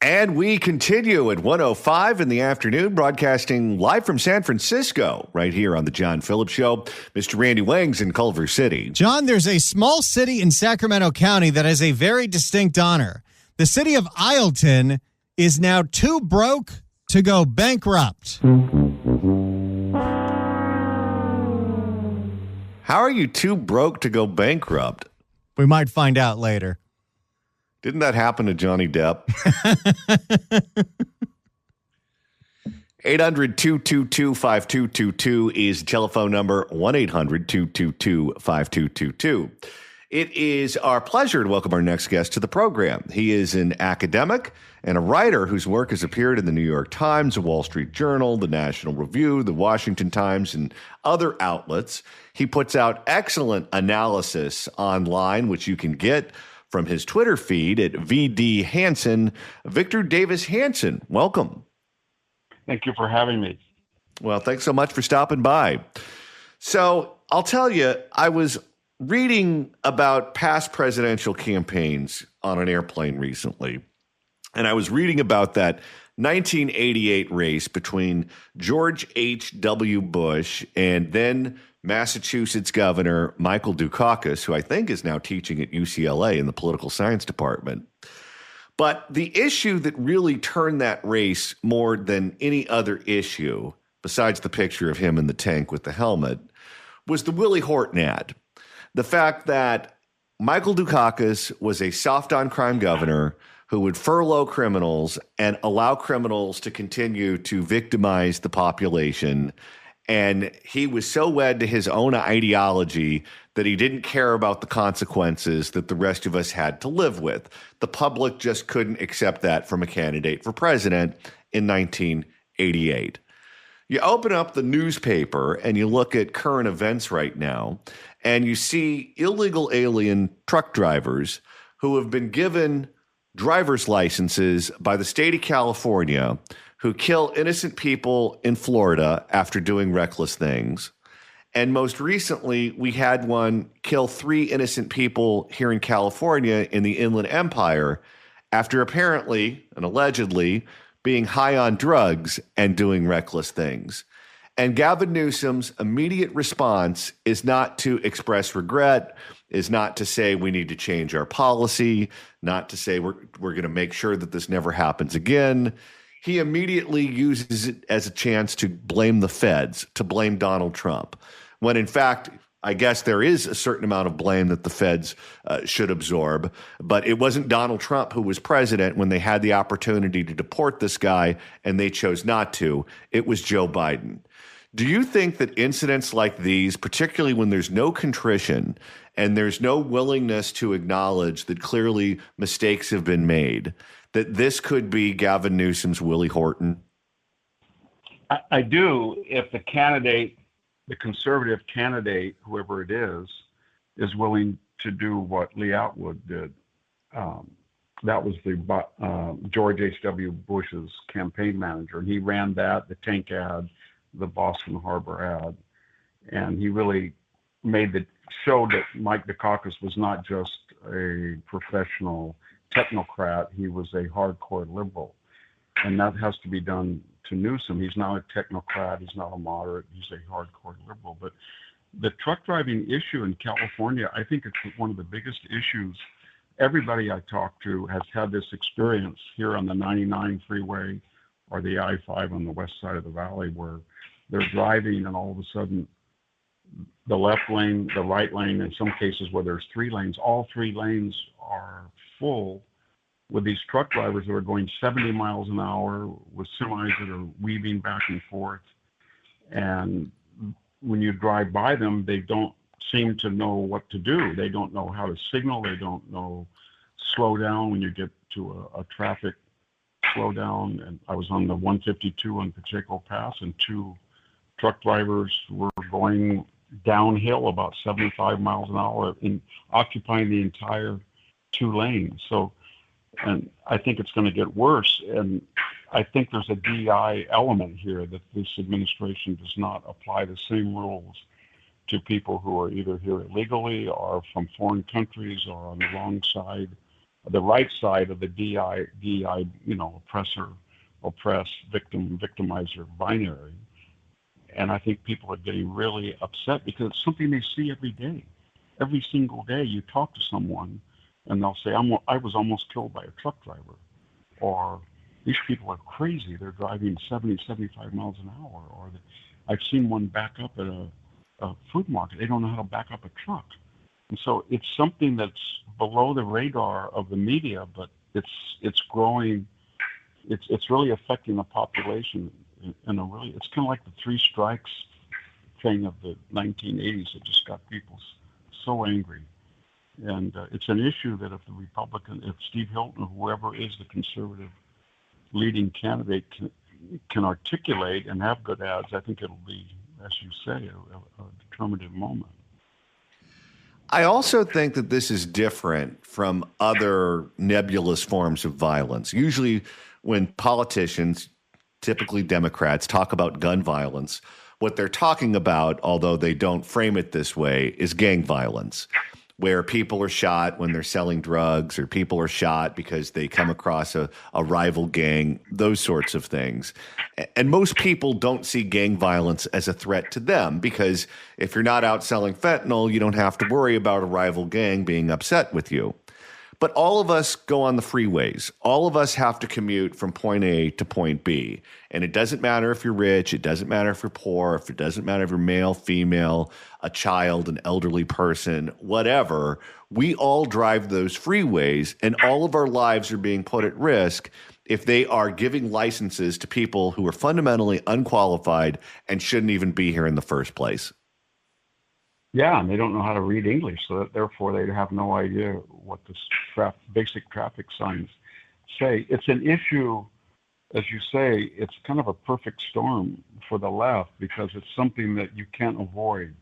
And we continue at 1:05 in the afternoon, broadcasting live from San Francisco, right here on the John Phillips Show. Mr. Randy Wang's in Culver City. John, there's a small city in Sacramento County that has a very distinct honor. The city of Ileton is now too broke to go bankrupt. How are you too broke to go bankrupt? We might find out later. Didn't that happen to Johnny Depp? 800-222-5222 is the telephone number, 1-800-222-5222. It is our pleasure to welcome our next guest to the program. He is an academic and a writer whose work has appeared in the New York Times, the Wall Street Journal, the National Review, the Washington Times, and other outlets. He puts out excellent analysis online, which you can get from his Twitter feed at VD Hanson. Victor Davis Hanson, welcome. Thank you for having me. Well, thanks so much for stopping by. So I'll tell you, I was reading about past presidential campaigns on an airplane recently, and I was reading about that 1988 race between George H.W. Bush and then Massachusetts Governor Michael Dukakis, who I think is now teaching at UCLA in the political science department. But the issue that really turned that race more than any other issue, besides the picture of him in the tank with the helmet, was the Willie Horton ad. The fact that Michael Dukakis was a soft-on-crime governor who would furlough criminals and allow criminals to continue to victimize the population. And he was so wed to his own ideology that he didn't care about the consequences that the rest of us had to live with. The public just couldn't accept that from a candidate for president in 1988. You open up the newspaper and you look at current events right now, and you see illegal alien truck drivers who have been given driver's licenses by the state of California who kill innocent people in Florida after doing reckless things. And most recently, we had one kill 3 innocent people here in California in the Inland Empire after apparently and allegedly being high on drugs and doing reckless things. And Gavin Newsom's immediate response is not to express regret, is not to say we need to change our policy, not to say we're going to make sure that this never happens again. He immediately uses it as a chance to blame the feds, to blame Donald Trump, when in fact, I guess there is a certain amount of blame that the feds should absorb. But it wasn't Donald Trump who was president when they had the opportunity to deport this guy and they chose not to. It was Joe Biden. Do you think that incidents like these, particularly when there's no contrition and there's no willingness to acknowledge that clearly mistakes have been made, that this could be Gavin Newsom's Willie Horton? I do, if the candidate, the conservative candidate, whoever it is willing to do what Lee Atwood did. That was the George H.W. Bush's campaign manager. And he ran that, the tank ad, the Boston Harbor ad. And he really showed that Mike Dukakis was not just a professional technocrat, he was a hardcore liberal. And that has to be done to Newsom. He's not a technocrat, he's not a moderate, he's a hardcore liberal. But the truck driving issue in California, I think it's one of the biggest issues. Everybody I talk to has had this experience here on the 99 freeway or the I-5 on the west side of the valley, where they're driving and all of a sudden the left lane, the right lane, in some cases where there's 3 lanes, all 3 lanes are full with these truck drivers that are going 70 miles an hour with semis that are weaving back and forth. And when you drive by them, they don't seem to know what to do. They don't know how to signal. They don't know slow down when you get to a traffic slowdown. And I was on the 152 on Pacheco Pass, and 2 truck drivers were going downhill about 75 miles an hour, occupying the entire 2 lanes. So, and I think it's going to get worse. And I think there's a DEI element here, that this administration does not apply the same rules to people who are either here illegally or from foreign countries or on the wrong side the right side of the DI, oppressor, oppress, victim, victimizer binary. And I think people are getting really upset because it's something they see every day. Every single day you talk to someone and they'll say, I was almost killed by a truck driver. Or these people are crazy. They're driving 70, 75 miles an hour. Or I've seen one back up at a food market. They don't know how to back up a truck. And so it's something that's below the radar of the media, but it's growing. It's really affecting the population in a really. It's kind of like the three strikes thing of the 1980s. It just got people so angry, and it's an issue that if Steve Hilton or whoever is the conservative leading candidate can articulate and have good ads, I think it'll be, as you say, a determinative moment. I also think that this is different from other nebulous forms of violence. Usually when politicians, typically Democrats, talk about gun violence, what they're talking about, although they don't frame it this way, is gang violence, where people are shot when they're selling drugs, or people are shot because they come across a rival gang, those sorts of things. And most people don't see gang violence as a threat to them, because if you're not out selling fentanyl, you don't have to worry about a rival gang being upset with you. But all of us go on the freeways. All of us have to commute from point A to point B. And it doesn't matter if you're rich. It doesn't matter if you're poor. It doesn't matter if you're male, female, a child, an elderly person, whatever. We all drive those freeways, and all of our lives are being put at risk if they are giving licenses to people who are fundamentally unqualified and shouldn't even be here in the first place. Yeah, and they don't know how to read English, so that therefore they have no idea what the basic traffic signs say. It's an issue, as you say, it's kind of a perfect storm for the left because it's something that you can't avoid.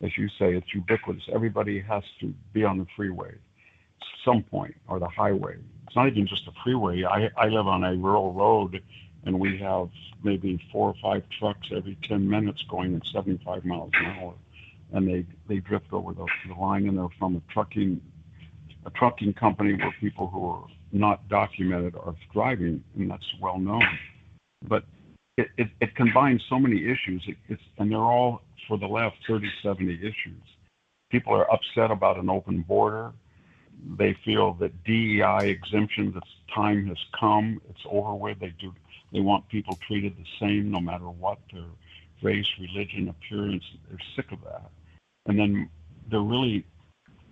As you say, it's ubiquitous. Everybody has to be on the freeway at some point, or the highway. It's not even just a freeway. I live on a rural road, and we have maybe 4 or 5 trucks every 10 minutes going at 75 miles an hour. And they drift over the line, and they're from a trucking company where people who are not documented are driving, and that's well known. But it combines so many issues, and they're all, for the left, 30, 70 issues. People are upset about an open border. They feel that DEI exemptions, its time has come, it's over with. They want people treated the same no matter what their race, religion, appearance. They're sick of that. And then they're really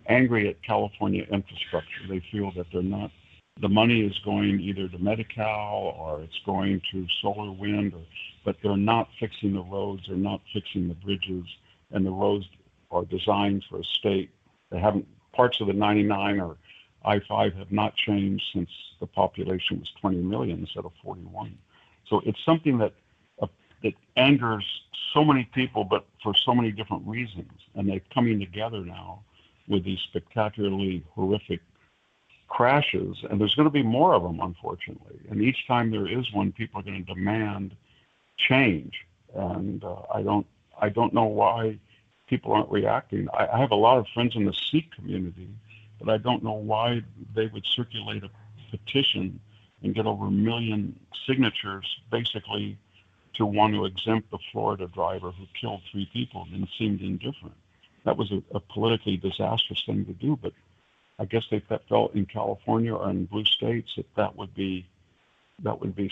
angry at California infrastructure. They feel that the money is going either to Medi-Cal or it's going to solar wind, but they're not fixing the roads, they're not fixing the bridges, and the roads are designed for a state. They haven't, parts of the 99 or I-5 have not changed since the population was 20 million instead of 41. So it's something that angers so many people, but for so many different reasons. And they're coming together now with these spectacularly horrific crashes. And there's going to be more of them, unfortunately. And each time there is one, people are going to demand change. And I don't know why people aren't reacting. I have a lot of friends in the Sikh community, but I don't know why they would circulate a petition and get over 1 million signatures, basically, to want to exempt the Florida driver who killed 3 people and seemed indifferent. That was a politically disastrous thing to do, but I guess they felt in California or in blue states that would be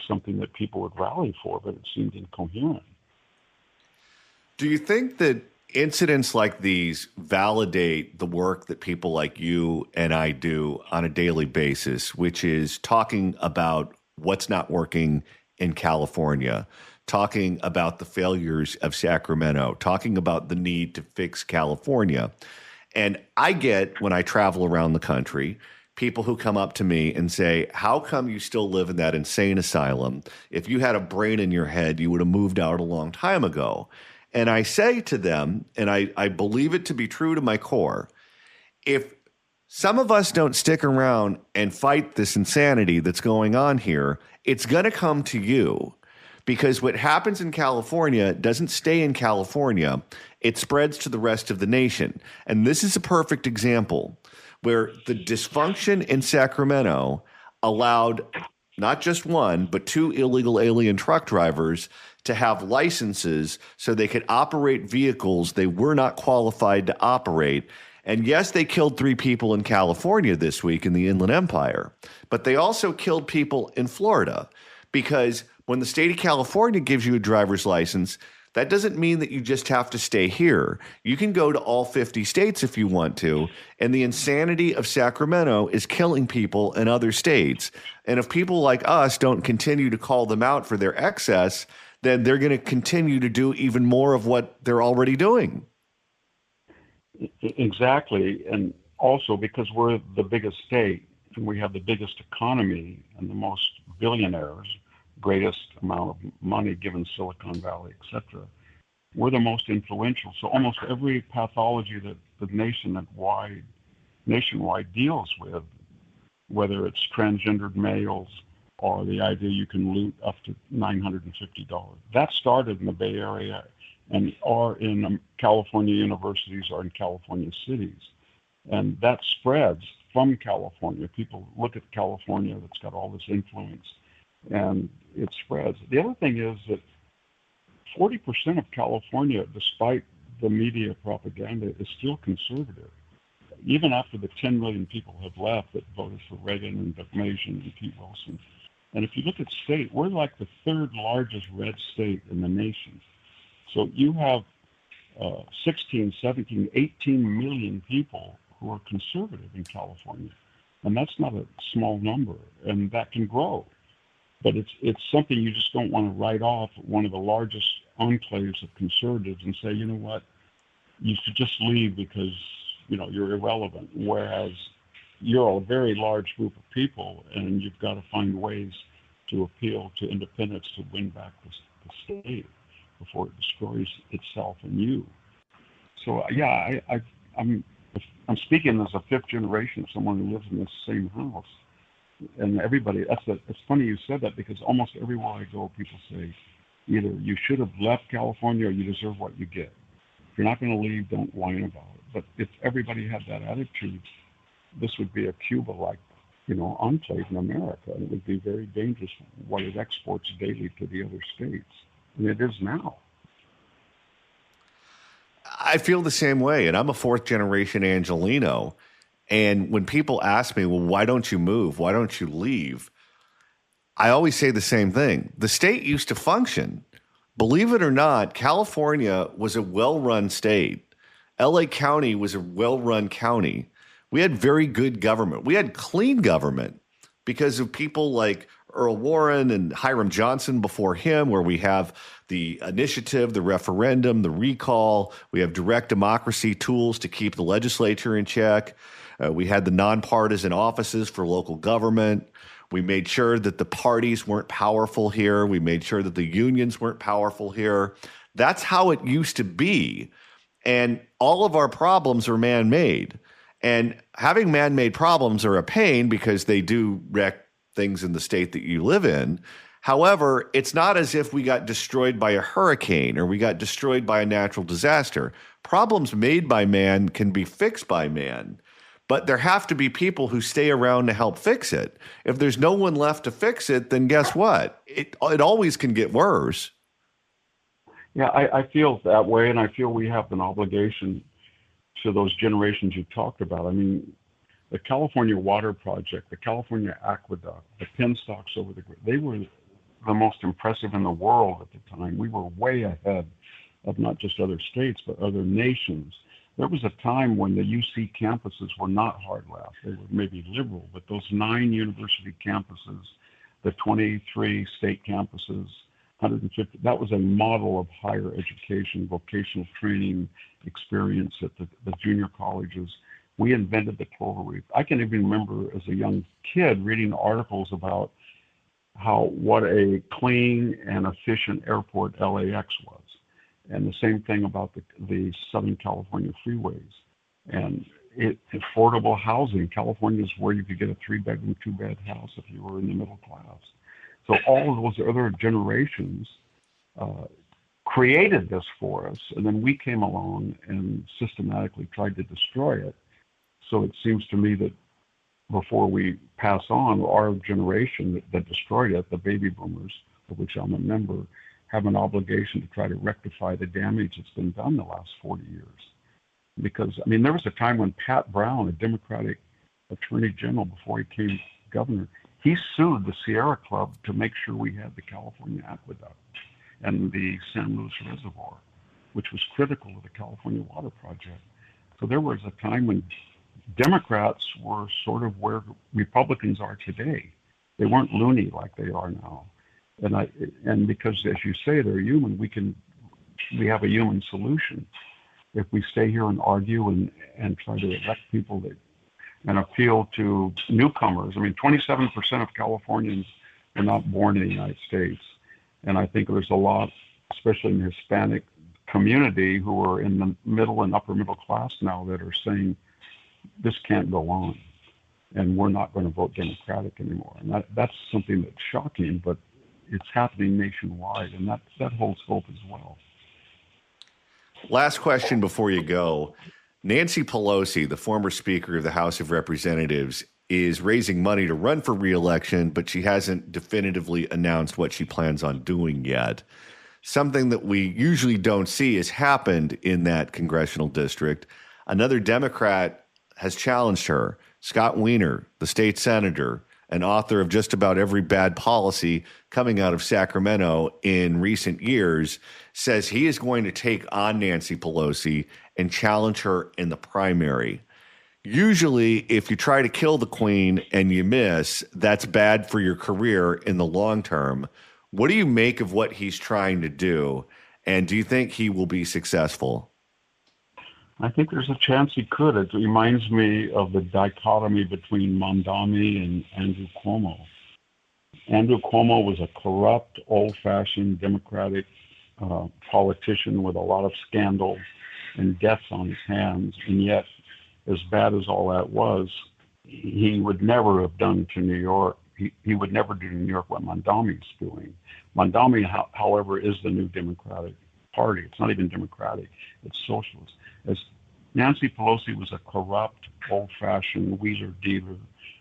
something that people would rally for, but it seemed incoherent. Do you think that incidents like these validate the work that people like you and I do on a daily basis, which is talking about what's not working in California, talking about the failures of Sacramento, talking about the need to fix California? And I get, when I travel around the country, people who come up to me and say, how come you still live in that insane asylum? If you had a brain in your head, you would have moved out a long time ago. And I say to them, and I believe it to be true to my core, if some of us don't stick around and fight this insanity that's going on here, it's going to come to you. Because what happens in California doesn't stay in California. It spreads to the rest of the nation. And this is a perfect example. where the dysfunction in Sacramento allowed not just one, but two illegal alien truck drivers to have licenses so they could operate vehicles they were not qualified to operate. And yes, they killed 3 people in California this week in the Inland Empire, but they also killed people in Florida, because when the state of California gives you a driver's license, that doesn't mean that you just have to stay here. You can go to all 50 states if you want to. And the insanity of Sacramento is killing people in other states. And if people like us don't continue to call them out for their excess, then they're going to continue to do even more of what they're already doing. Exactly. And also because we're the biggest state and we have the biggest economy and the most billionaires, greatest amount of money given Silicon Valley, etc. We're the most influential. So almost every pathology that the nationwide deals with, whether it's transgendered males or the idea you can loot up to $950, that started in the Bay Area and are in California universities or in California cities. And that spreads from California. People look at California that's got all this influence, and it spreads. The other thing is that 40% of California, despite the media propaganda, is still conservative. Even after the 10 million people have left that voted for Reagan and Bukmajian and Pete Wilson. And if you look at state, we're like the 3rd largest red state in the nation. So you have 16, 17, 18 million people who are conservative in California. And that's not a small number, and that can grow. But it's something you just don't want to write off one of the largest enclaves of conservatives and say, you know what, you should just leave because, you're irrelevant. Whereas you're a very large group of people, and you've got to find ways to appeal to independence to win back the state before it destroys itself and you. So yeah, I'm speaking as a 5th generation of someone who lives in this same house. And everybody, it's funny you said that, because almost everywhere I go, people say, either you should have left California or you deserve what you get. If you're not going to leave, don't whine about it. But if everybody had that attitude, this would be a Cuba-like, enclave in America. And it would be very dangerous what it exports daily to the other states. And it is now. I feel the same way. And I'm a 4th generation Angelino. And when people ask me, well, why don't you move? Why don't you leave? I always say the same thing. The state used to function. Believe it or not, California was a well-run state. LA County was a well-run county. We had very good government. We had clean government because of people like Earl Warren and Hiram Johnson before him, where we have the initiative, the referendum, the recall. We have direct democracy tools to keep the legislature in check. We had the nonpartisan offices for local government. We made sure that the parties weren't powerful here. We made sure that the unions weren't powerful here. That's how it used to be. And all of our problems are man-made. And having man-made problems are a pain because they do wreck things in the state that you live in. However, it's not as if we got destroyed by a hurricane or we got destroyed by a natural disaster. Problems made by man can be fixed by man. But there have to be people who stay around to help fix it. If there's no one left to fix it, then guess what? It always can get worse. Yeah, I feel that way, and I feel we have an obligation to those generations you talked about. I mean, the California Water Project, the California Aqueduct, the penstocks over the grid, they were the most impressive in the world at the time. We were way ahead of not just other states, but other nations. There was a time when the UC campuses were not hard left. They were maybe liberal, but those 9 university campuses, the 23 state campuses, 150, that was a model of higher education, vocational training experience at the junior colleges. We invented the coral reef. I can even remember as a young kid reading articles about what a clean and efficient airport LAX was. And the same thing about the Southern California freeways. And affordable housing. California is where you could get a 3-bedroom, 2-bed house if you were in the middle class. So all of those other generations created this for us. And then we came along and systematically tried to destroy it. So it seems to me that before we pass on, our generation that destroyed it, the baby boomers, of which I'm a member, have an obligation to try to rectify the damage that's been done the last 40 years. Because, I mean, there was a time when Pat Brown, a Democratic Attorney General before he became governor, he sued the Sierra Club to make sure we had the California Aqueduct and the San Luis Reservoir, which was critical to the California Water Project. So there was a time when Democrats were sort of where Republicans are today. They weren't loony like they are now. And because, as you say, they're human, we have a human solution. If we stay here and argue and try to elect people and appeal to newcomers. I mean, 27% of Californians were not born in the United States. And I think there's a lot, especially in the Hispanic community, who are in the middle and upper middle class now that are saying, this can't go on, and we're not going to vote Democratic anymore. And that's something that's shocking, but it's happening nationwide, and that holds hope as well. Last question before you go. Nancy Pelosi, the former Speaker of the House of Representatives, is raising money to run for re-election, but she hasn't definitively announced what she plans on doing yet. Something that we usually don't see has happened in that congressional district. Another Democrat has challenged her. Scott Wiener, the state senator, an author of just about every bad policy coming out of Sacramento in recent years, says he is going to take on Nancy Pelosi and challenge her in the primary. Usually, if you try to kill the queen and you miss, that's bad for your career in the long term. What do you make of what he's trying to do? And do you think he will be successful? I think there's a chance he could. It reminds me of the dichotomy between Mondami and Andrew Cuomo. Andrew Cuomo was a corrupt, old-fashioned Democratic politician with a lot of scandals and deaths on his hands, and yet, as bad as all that was, he would never have done to New York. He would never do to New York what Mondami's doing. Mondami, however, is the new Democratic Party. It's not even Democratic, it's socialist. As Nancy Pelosi was a corrupt, old-fashioned wheeler-dealer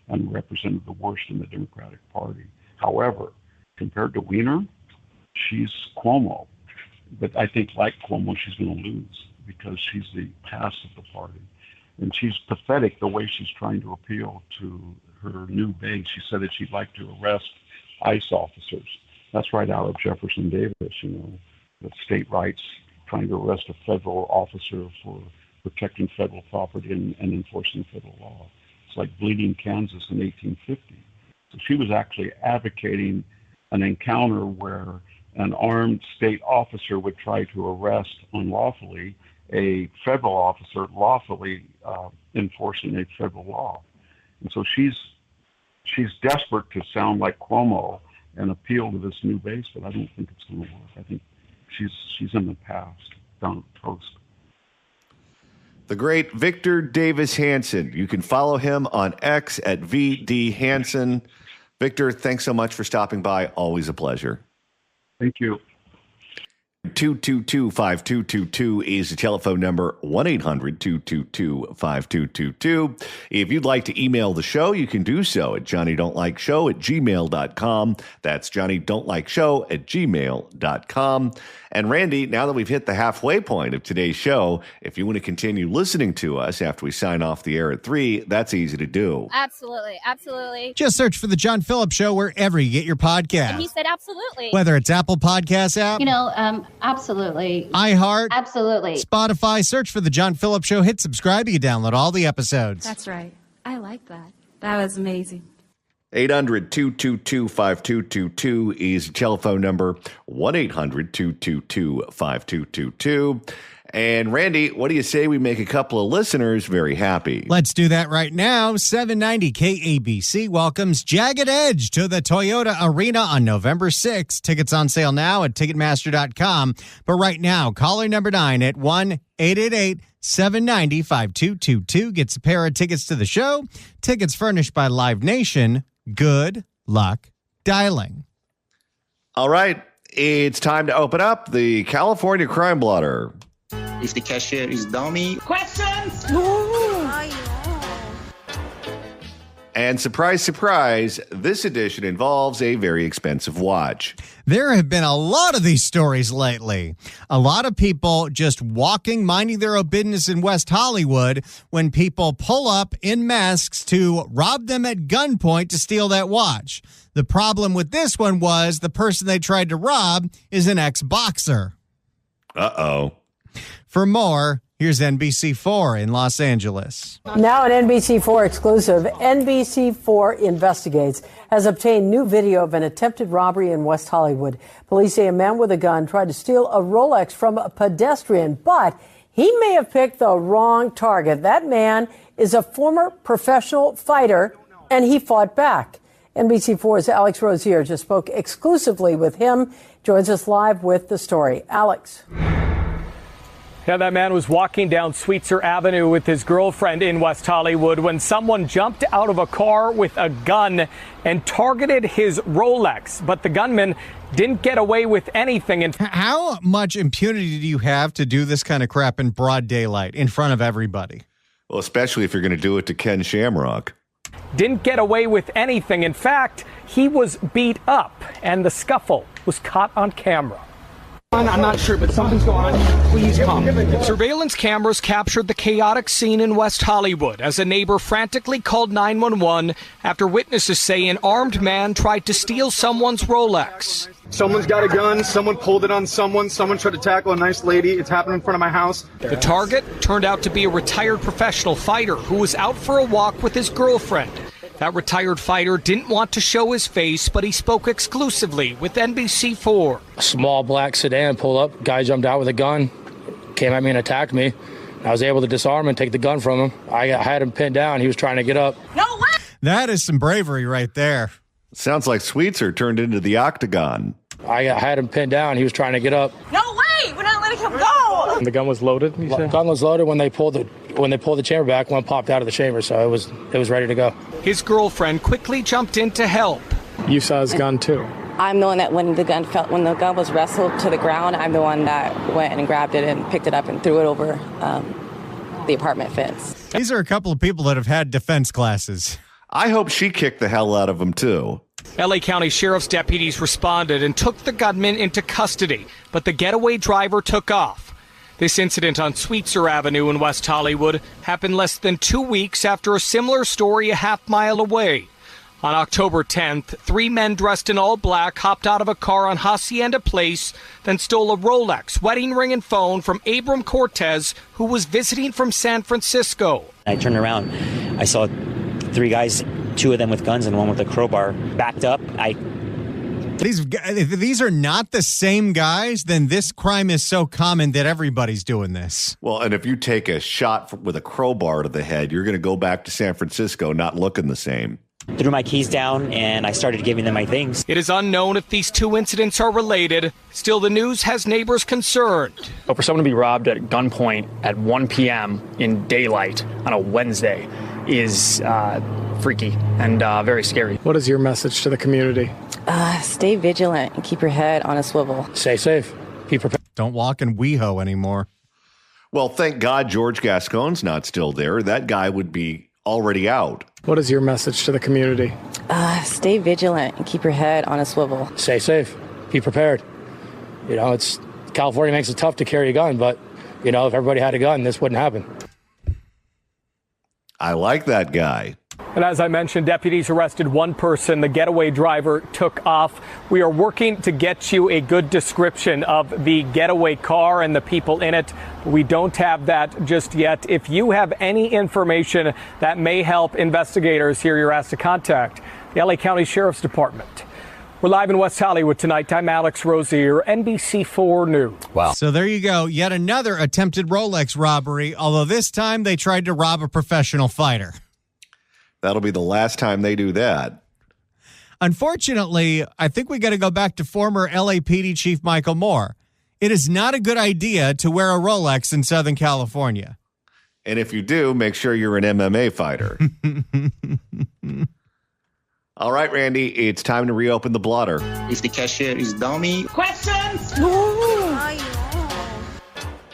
and represented the worst in the Democratic Party. However, compared to Wiener, she's Cuomo. But I think, like Cuomo, she's going to lose because she's the past of the party. And she's pathetic the way she's trying to appeal to her new base. She said that she'd like to arrest ICE officers. That's right out of Jefferson Davis, the state rights, trying to arrest a federal officer for protecting federal property and enforcing federal law. It's like bleeding Kansas in 1850. So she was actually advocating an encounter where an armed state officer would try to arrest unlawfully a federal officer lawfully enforcing a federal law. And so she's desperate to sound like Cuomo and appeal to this new base, but I don't think it's going to work. I think she's in the past, done toast. The great Victor Davis Hanson. You can follow him on X at VD Hanson. Victor, thanks so much for stopping by. Always a pleasure. Thank you. 222-5222 is the telephone number, 1-800-222-5222. If you'd like to email the show, you can do so at johnnydon'tlikeshow@gmail.com. That's johnnydon'tlikeshow@gmail.com. And Randy, now that we've hit the halfway point of today's show, if you want to continue listening to us after we sign off the air at 3, that's easy to do. Absolutely. Absolutely. Just search for The John Phillips Show wherever you get your podcasts. And he said absolutely. Whether it's Apple Podcasts app, Absolutely. iHeart, Absolutely. Spotify, search for The John Phillips Show, hit subscribe, you can download all the episodes. That's right. I like that. That was amazing. 800-222-5222 is the telephone number, 1-800-222-5222. And Randy, what do you say we make a couple of listeners very happy? Let's do that right now. 790 KABC welcomes Jagged Edge to the Toyota Arena on November 6th. Tickets on sale now at Ticketmaster.com. But right now, caller number 9 at 1-888-790-5222 gets a pair of tickets to the show. Tickets furnished by Live Nation. Good luck dialing. All right, it's time to open up the California Crime Blotter. If the cashier is dummy. Questions? And surprise, surprise, this edition involves a very expensive watch. There have been a lot of these stories lately. A lot of people just walking, minding their own business in West Hollywood when people pull up in masks to rob them at gunpoint to steal that watch. The problem with this one was the person they tried to rob is an ex-boxer. Uh-oh. For more, here's NBC4 in Los Angeles. Now an NBC4 exclusive, NBC4 Investigates has obtained new video of an attempted robbery in West Hollywood. Police say a man with a gun tried to steal a Rolex from a pedestrian, but he may have picked the wrong target. That man is a former professional fighter, and he fought back. NBC4's Alex Rozier just spoke exclusively with him. Joins us live with the story. Alex. Yeah, that man was walking down Sweetser Avenue with his girlfriend in West Hollywood when someone jumped out of a car with a gun and targeted his Rolex. But the gunman didn't get away with anything. And how much impunity do you have to do this kind of crap in broad daylight in front of everybody? Well, especially if you're going to do it to Ken Shamrock. Didn't get away with anything. In fact, he was beat up and the scuffle was caught on camera. I'm not sure, but something's going on. Please come. Surveillance cameras captured the chaotic scene in West Hollywood as a neighbor frantically called 911 after witnesses say an armed man tried to steal someone's Rolex. Someone's got a gun. Someone pulled it on someone. Someone tried to tackle a nice lady. It's happened in front of my house. The target turned out to be a retired professional fighter who was out for a walk with his girlfriend. That retired fighter didn't want to show his face, but he spoke exclusively with NBC4. A small black sedan pulled up. Guy jumped out with a gun, came at me and attacked me. I was able to disarm and take the gun from him. I had him pinned down. He was trying to get up. No way! That is some bravery right there. Sounds like Sweetser turned into the octagon. I had him pinned down. He was trying to get up. No way! We're not letting him go! And the gun was loaded, you said? The gun was loaded. When they pulled the chamber back, one popped out of the chamber, so it was ready to go. His girlfriend quickly jumped in to help. You saw his gun, too. I'm the one that when the gun was wrestled to the ground, I'm the one that went and grabbed it and picked it up and threw it over the apartment fence. These are a couple of people that have had defense classes. I hope she kicked the hell out of him, too. LA County Sheriff's deputies responded and took the gunman into custody, but the getaway driver took off. This incident on Sweetser Avenue in West Hollywood happened less than 2 weeks after a similar story a half-mile away. On October 10th, 3 men dressed in all black hopped out of a car on Hacienda Place, then stole a Rolex, wedding ring, and phone from Abram Cortez, who was visiting from San Francisco. I turned around. I saw 3 guys, 2 of them with guns and one with a crowbar, backed up. If these are not the same guys, then this crime is so common that everybody's doing this. Well, and if you take a shot with a crowbar to the head, you're going to go back to San Francisco not looking the same. Threw my keys down and I started giving them my things. It is unknown if these 2 incidents are related. Still, the news has neighbors concerned. For someone to be robbed at gunpoint at 1 p.m. in daylight on a Wednesday is freaky and very scary. What is your message to the community? Stay vigilant and keep your head on a swivel. Stay safe. Be prepared. Don't walk in WeHo anymore. Well, thank God George Gascon's not still there. That guy would be already out. What is your message to the community? Stay vigilant and keep your head on a swivel. Stay safe. Be prepared. California makes it tough to carry a gun, but, if everybody had a gun, this wouldn't happen. I like that guy. And as I mentioned, deputies arrested 1 person. The getaway driver took off. We are working to get you a good description of the getaway car and the people in it. We don't have that just yet. If you have any information that may help investigators here, you're asked to contact the LA County Sheriff's Department. We're live in West Hollywood tonight. I'm Alex Rozier, NBC4 News. Wow. So there you go. Yet another attempted Rolex robbery, although this time they tried to rob a professional fighter. That'll be the last time they do that. Unfortunately, I think we got to go back to former LAPD Chief Michael Moore. It is not a good idea to wear a Rolex in Southern California. And if you do, make sure you're an MMA fighter. All right, Randy, it's time to reopen the blotter. If the cashier is dummy. Questions?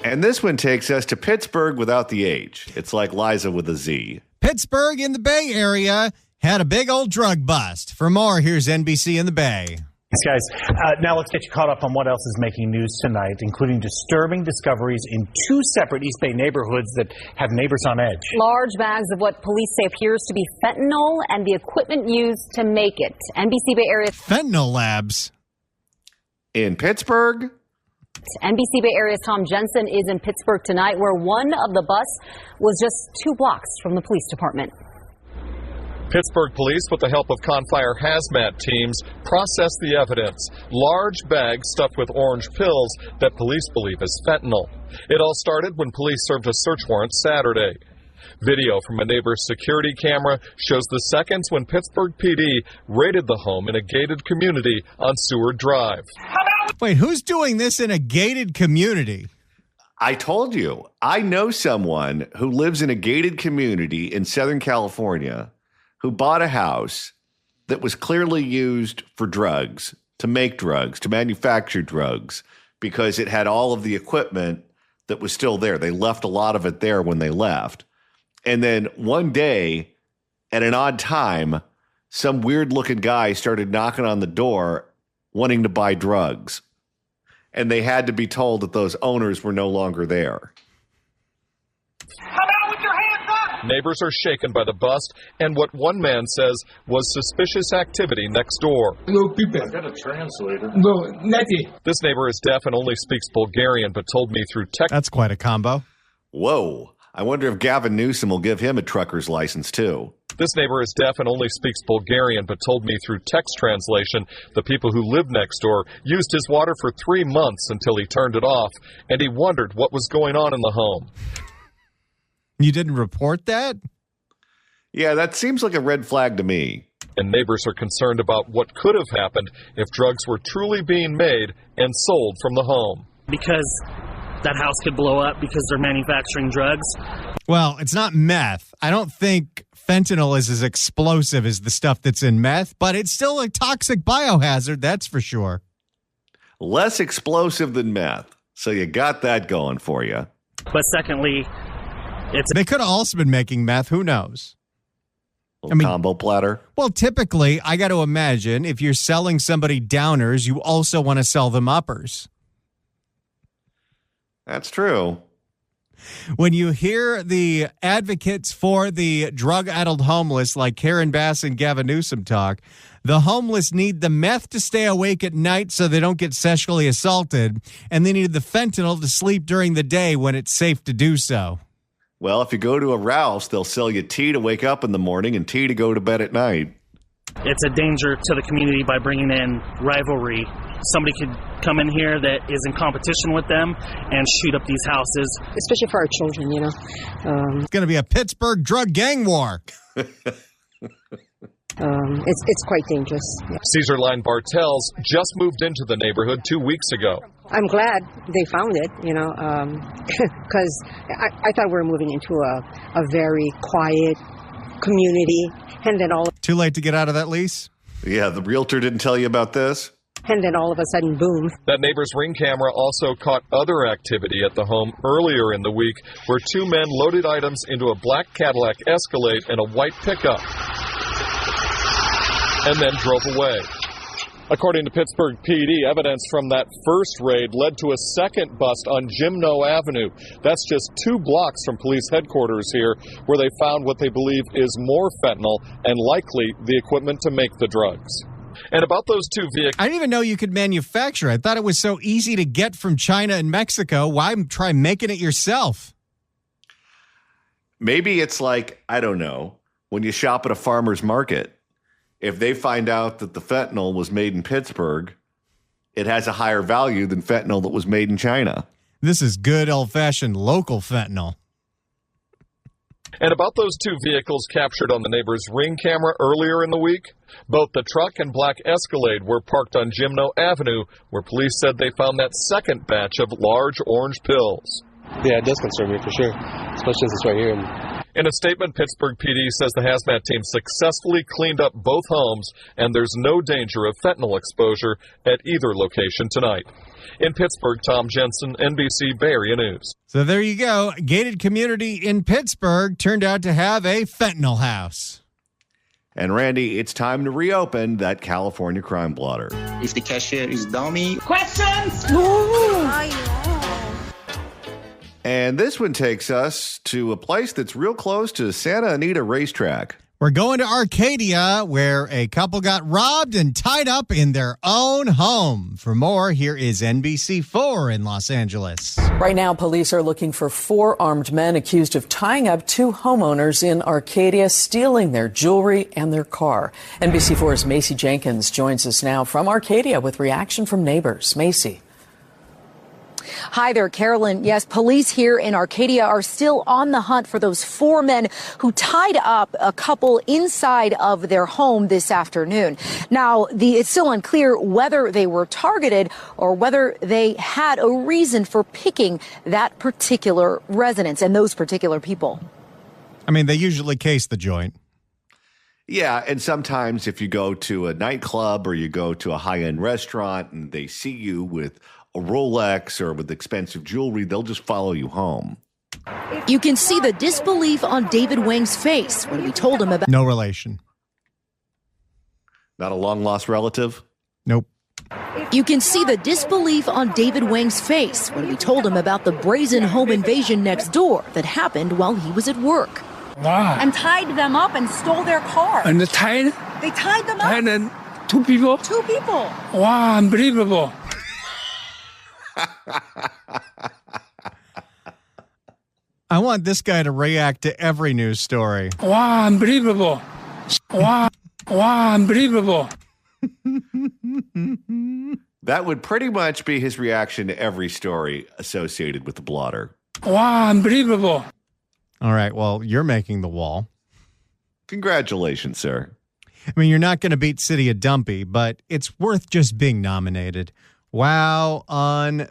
And this one takes us to Pittsburgh without the H. It's like Liza with a Z. Pittsburgh in the Bay Area had a big old drug bust. For more, here's NBC in the Bay. Thanks, guys. Now let's get you caught up on what else is making news tonight, including disturbing discoveries in 2 separate East Bay neighborhoods that have neighbors on edge. Large bags of what police say appears to be fentanyl and the equipment used to make it. NBC Bay Area Fentanyl labs in Pittsburgh. NBC Bay Area's Tom Jensen is in Pittsburgh tonight, where one of the busts was just 2 blocks from the police department. Pittsburgh police, with the help of Confire hazmat teams, processed the evidence. Large bags stuffed with orange pills that police believe is fentanyl. It all started when police served a search warrant Saturday. Video from a neighbor's security camera shows the seconds when Pittsburgh PD raided the home in a gated community on Seward Drive. Wait, who's doing this in a gated community? I told you, I know someone who lives in a gated community in Southern California who bought a house that was clearly used for drugs, to make drugs, to manufacture drugs, because it had all of the equipment that was still there. They left a lot of it there when they left. And then one day, at an odd time, some weird-looking guy started knocking on the door wanting to buy drugs. And they had to be told that those owners were no longer there. Neighbors are shaken by the bust and what one man says was suspicious activity next door. No people. I've got a translator. No, nothing. This neighbor is deaf and only speaks Bulgarian, but told me through text. That's quite a combo. Whoa. I wonder if Gavin Newsom will give him a trucker's license, too. This neighbor is deaf and only speaks Bulgarian, but told me through text translation the people who live next door used his water for 3 months until he turned it off, and he wondered what was going on in the home. You didn't report that? Yeah, that seems like a red flag to me. And neighbors are concerned about what could have happened if drugs were truly being made and sold from the home. Because that house could blow up because they're manufacturing drugs. Well, it's not meth. I don't think fentanyl is as explosive as the stuff that's in meth, but it's still a toxic biohazard, that's for sure. Less explosive than meth. So you got that going for you. But secondly, they could have also been making meth. Who knows? Combo platter. Well, typically, I got to imagine if you're selling somebody downers, you also want to sell them uppers. That's true. When you hear the advocates for the drug-addled homeless like Karen Bass and Gavin Newsom talk, the homeless need the meth to stay awake at night so they don't get sexually assaulted, and they need the fentanyl to sleep during the day when it's safe to do so. Well, if you go to a Ralph's, they'll sell you tea to wake up in the morning and tea to go to bed at night. It's a danger to the community by bringing in rivalry. Somebody could come in here that is in competition with them and shoot up these houses. Especially for our children, you know. It's going to be a Pittsburgh drug gang war. It's quite dangerous. Yeah. Caesar Line Bartels just moved into the neighborhood 2 weeks ago. I'm glad they found it, you know, because I thought we were moving into a very quiet community. And then Too late to get out of that lease? Yeah, the realtor didn't tell you about this? And then all of a sudden, boom. That neighbor's Ring camera also caught other activity at the home earlier in the week where 2 men loaded items into a black Cadillac Escalade and a white pickup and then drove away. According to Pittsburgh PD, evidence from that first raid led to a second bust on Gymno Avenue. That's just 2 blocks from police headquarters here, where they found what they believe is more fentanyl and likely the equipment to make the drugs. And about those 2 vehicles... I didn't even know you could manufacture. I thought it was so easy to get from China and Mexico. Why try making it yourself? Maybe it's like, I don't know, when you shop at a farmer's market. If they find out that the fentanyl was made in Pittsburgh, it has a higher value than fentanyl that was made in China. This is good old-fashioned local fentanyl. And about those 2 vehicles captured on the neighbor's Ring camera earlier in the week, both the truck and black Escalade were parked on Gymno Avenue, where police said they found that second batch of large orange pills. Yeah, it does concern me for sure, especially since it's right here. In a statement, Pittsburgh PD says the hazmat team successfully cleaned up both homes, and there's no danger of fentanyl exposure at either location tonight. In Pittsburgh, Tom Jensen, NBC Bay Area News. So there you go. Gated community in Pittsburgh turned out to have a fentanyl house. And Randy, it's time to reopen that California crime blotter. If the cashier is dummy. Questions? And this one takes us to a place that's real close to Santa Anita Racetrack. We're going to Arcadia, where a couple got robbed and tied up in their own home. For more, here is NBC4 in Los Angeles. Right now, police are looking for 4 armed men accused of tying up 2 homeowners in Arcadia, stealing their jewelry and their car. NBC4's Macy Jenkins joins us now from Arcadia with reaction from neighbors. Macy. Hi there, Carolyn. Yes, police here in Arcadia are still on the hunt for those 4 men who tied up a couple inside of their home this afternoon. Now, it's still unclear whether they were targeted or whether they had a reason for picking that particular residence and those particular people. I mean, they usually case the joint. Yeah, and sometimes if you go to a nightclub or you go to a high-end restaurant and they see you with a Rolex or with expensive jewelry, they'll just follow you home. You can see the disbelief on David Wang's face when we told him about... No relation. Not a long-lost relative? Nope. You can see the disbelief on David Wang's face when we told him about the brazen home invasion next door that happened while he was at work. Wow. And tied them up and stole their car. And they tied? They tied them up. And 2 people? 2 people. Wow, unbelievable. I want this guy to react to every news story. Wow, unbelievable. Wow, unbelievable. That would pretty much be his reaction to every story associated with the blotter. Wow, unbelievable. All right, well, you're making the wall. Congratulations, sir. I mean, you're not going to beat City of Dumpy, but it's worth just being nominated. Wow, unbelievable.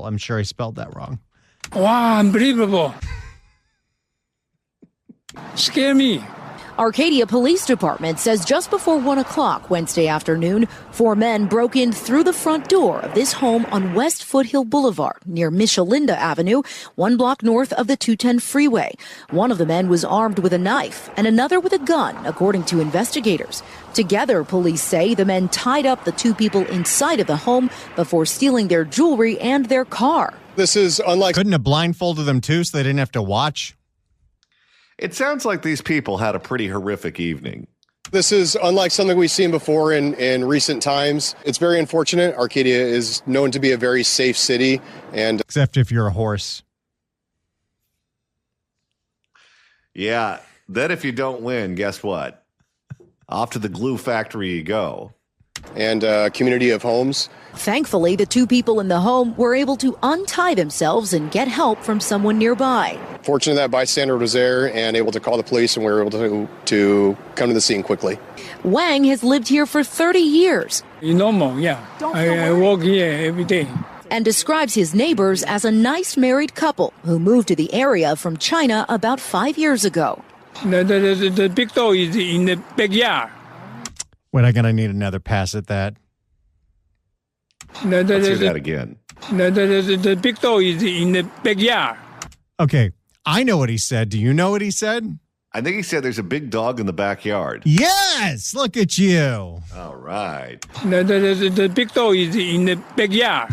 I'm sure I spelled that wrong. Wow, unbelievable. Scare me. Arcadia Police Department says just before 1 o'clock Wednesday afternoon, 4 men broke in through the front door of this home on West Foothill Boulevard near Michelinda Avenue, 1 block north of the 210 freeway. One of the men was armed with a knife and another with a gun, according to investigators. Together, police say the men tied up the 2 people inside of the home before stealing their jewelry and their car. This is unlike... Couldn't have blindfolded them too so they didn't have to watch? It sounds like these people had a pretty horrific evening. This is unlike something we've seen before in recent times. It's very unfortunate. Arcadia is known to be a very safe city. And except if you're a horse. Yeah. Then if you don't win, guess what? Off to the glue factory you go. And a community of homes. Thankfully, the 2 people in the home were able to untie themselves and get help from someone nearby. Fortunate that bystander was there and able to call the police, and we were able to come to the scene quickly. Wang has lived here for 30 years. Normal, yeah. I work here every day. And describes his neighbors as a nice married couple who moved to the area from China about 5 years ago. The big door is in the backyard. Wait, I'm going to need another pass at that. Let's hear that again. The big door is in the backyard. Okay, I know what he said. Do you know what he said? I think he said there's a big dog in the backyard. Yes! Look at you. All right. The big door is in the backyard.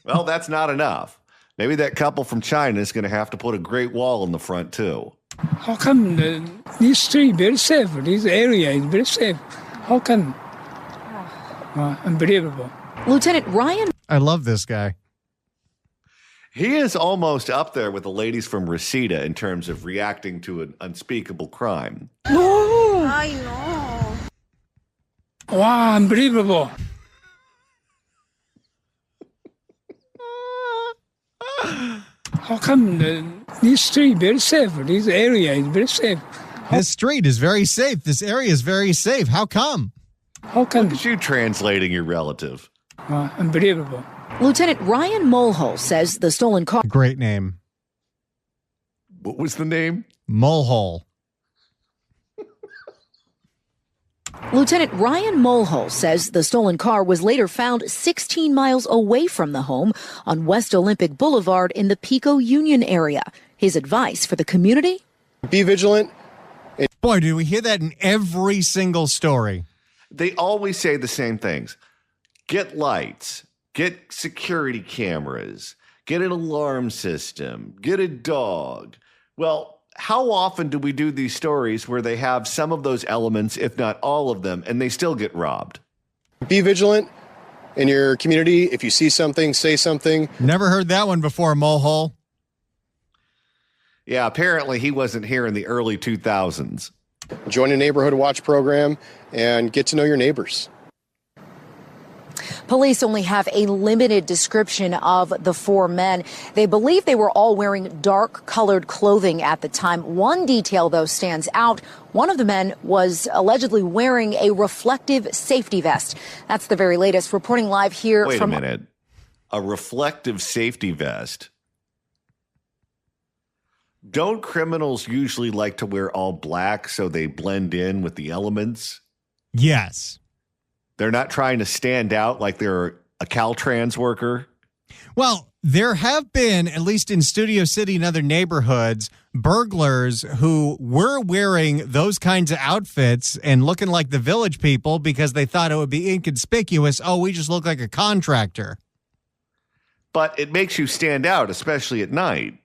Well, that's not enough. Maybe that couple from China is going to have to put a Great Wall in the front, too. How come this street very safe? This area is very safe. How come? Unbelievable. Lieutenant Ryan. I love this guy. He is almost up there with the ladies from Reseda in terms of reacting to an unspeakable crime. No! I know. Wow, unbelievable. How come this street very safe? This area is very safe. This street is very safe. This area is very safe. How come? How come? Look at you translating your relative. Unbelievable. Lieutenant Ryan Mulhall says the stolen car... Great name. What was the name? Mulhall. Lieutenant Ryan Mulhall says the stolen car was later found 16 miles away from the home on West Olympic Boulevard in the Pico Union area. His advice for the community? Be vigilant. Boy, do we hear that in every single story. They always say the same things. Get lights, get security cameras, get an alarm system, get a dog. Well, how often do we do these stories where they have some of those elements, if not all of them, and they still get robbed? Be vigilant in your community. If you see something, say something. Never heard that one before, Mulehole. Yeah, apparently he wasn't here in the early 2000s. Join a neighborhood watch program and get to know your neighbors. Police only have a limited description of the four men. They believe they were all wearing dark-colored clothing at the time. One detail, though, stands out. One of the men was allegedly wearing a reflective safety vest. That's the very latest. Reporting live here Wait a minute. A reflective safety vest? Don't criminals usually like to wear all black so they blend in with the elements? Yes. They're not trying to stand out like they're a Caltrans worker? Well, there have been, at least in Studio City and other neighborhoods, burglars who were wearing those kinds of outfits and looking like the Village People because they thought it would be inconspicuous. Oh, we just look like a contractor. But it makes you stand out, especially at night.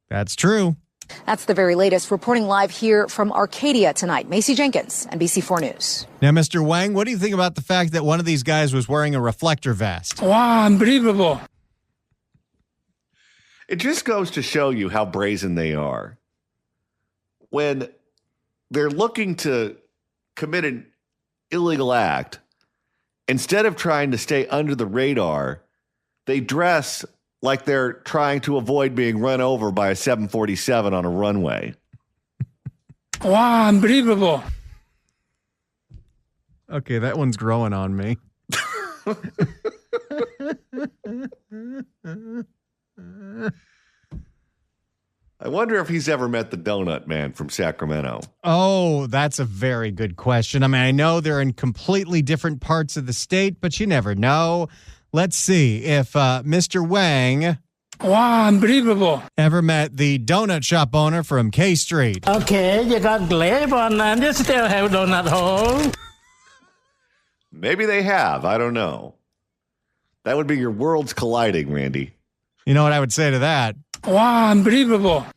That's true. That's the very latest. Reporting live here from Arcadia tonight. Macy Jenkins, NBC4 News. Now, Mr. Wang, what do you think about the fact that one of these guys was wearing a reflector vest? Wow, unbelievable. It just goes to show you how brazen they are. When they're looking to commit an illegal act, instead of trying to stay under the radar, they dress like they're trying to avoid being run over by a 747 on a runway. Wow, unbelievable. Okay, that one's growing on me. I wonder if he's ever met the Donut Man from Sacramento. Oh, that's a very good question. I mean, I know they're in completely different parts of the state, but you never know. Let's see if Mr. Wang Wow, unbelievable. ever met the donut shop owner from K Street. Okay, you got glare on and you still have donut hole. Maybe they have. I don't know. That would be your worlds colliding, Randy. You know what I would say to that? Wow, unbelievable.